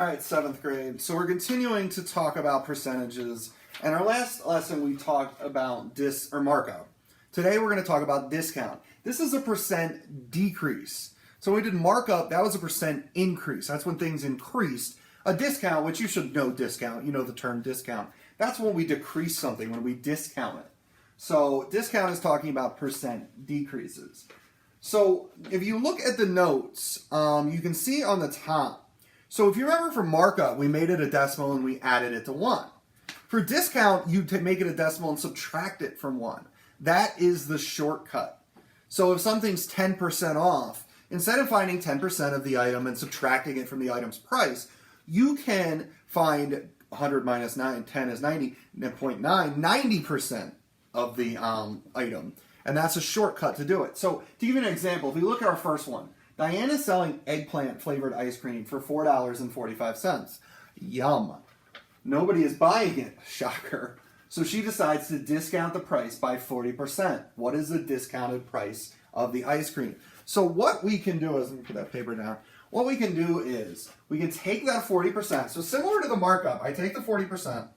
All right, 7th grade. So we're continuing to talk about percentages. And our last lesson we talked about markup. Today we're going to talk about discount. This is a percent decrease. So when we did markup, that was a percent increase. That's when things increased. A discount, which you should know discount, you know the term discount. That's when we decrease something, when we discount it. So discount is talking about percent decreases. So if you look at the notes, you can see on the top. So if you remember for markup, we made it a decimal and we added it to 1. For discount, you make it a decimal and subtract it from 1. That is the shortcut. So if something's 10% off, instead of finding 10% of the item and subtracting it from the item's price, you can find 100 minus 10 is 90, 90% of the item. And that's a shortcut to do it. So to give you an example, if we look at our first one, Diane is selling eggplant flavored ice cream for $4.45. Yum. Nobody is buying it. Shocker. So she decides to discount the price by 40%. What is the discounted price of the ice cream? So what we can do is, let me put that paper down. What we can do is we can take that 40%. So similar to the markup, I take the 40%.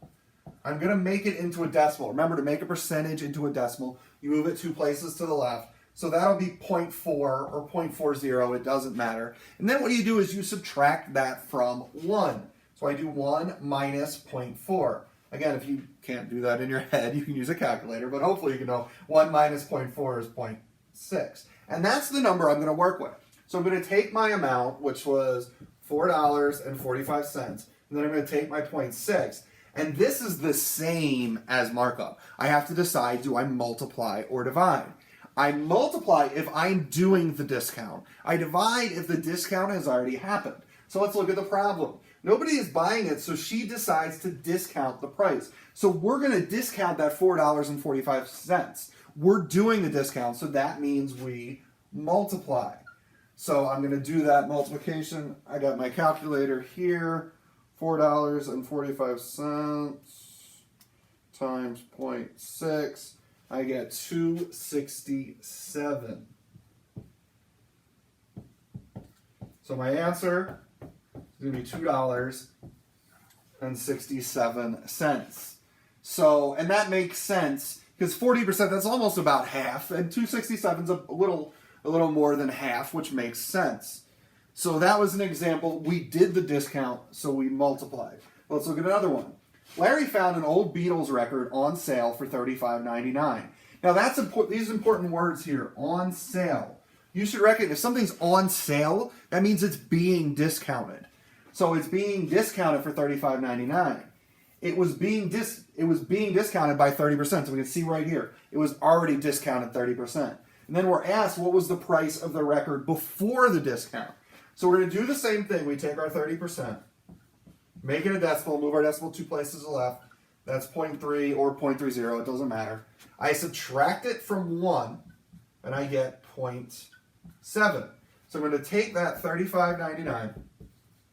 I'm going to make it into a decimal. Remember, to make a percentage into a decimal, you move it 2 places to the left. So that'll be 0.4 or 0.40. It doesn't matter. And then what you do is you subtract that from 1. So I do 1 minus 0.4. Again, if you can't do that in your head, you can use a calculator, but hopefully you can know 1 minus 0.4 is 0.6. And that's the number I'm going to work with. So I'm going to take my amount, which was $4.45, and then I'm going to take my 0.6. And this is the same as markup. I have to decide, do I multiply or divide? I multiply if I'm doing the discount. I divide if the discount has already happened. So let's look at the problem. Nobody is buying it, so she decides to discount the price. So we're going to discount that $4.45. We're doing the discount, so that means we multiply. So I'm going to do that multiplication. I got my calculator here. $4.45 times 0.6. I get 267. So my answer is going to be $2.67. So, and that makes sense because 40%, that's almost about half, and 267 is a little more than half, which makes sense. So that was an example. We did the discount, so we multiplied. Let's look at another one. Larry found an old Beatles record on sale for $35.99. Now that's these important words here, on sale. You should recognize if something's on sale, that means it's being discounted. So it's being discounted for $35.99. It was being discounted by 30%. So we can see right here, it was already discounted 30%. And then we're asked what was the price of the record before the discount. So we're going to do the same thing. We take our 30%, make it a decimal, move our decimal 2 places to the left. That's 0.3 or 0.30. It doesn't matter. I subtract it from 1, and I get 0.7. So I'm going to take that $35.99,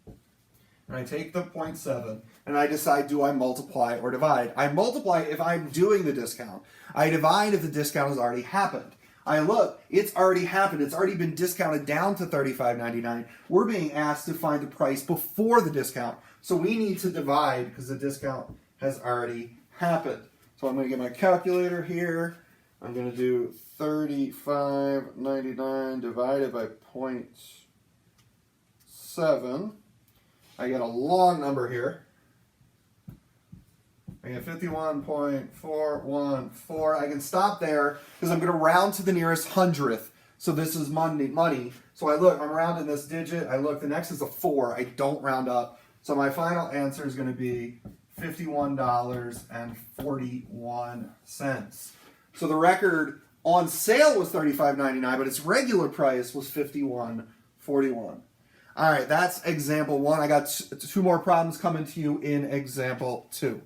and I take the 0.7, and I decide, do I multiply or divide? I multiply if I'm doing the discount. I divide if the discount has already happened. I look, it's already happened. It's already been discounted down to $35.99. We're being asked to find the price before the discount. So we need to divide because the discount has already happened. So I'm going to get my calculator here. I'm going to do $35.99 divided by 0.7. I get a long number here. I get 51.414. I can stop there because I'm going to round to the nearest hundredth. So this is money. So I look, I'm rounding this digit. I look, the next is a 4. I don't round up. So my final answer is going to be $51.41. So the record on sale was $35.99, but its regular price was $51.41. All right, that's example 1. I got 2 more problems coming to you in example 2.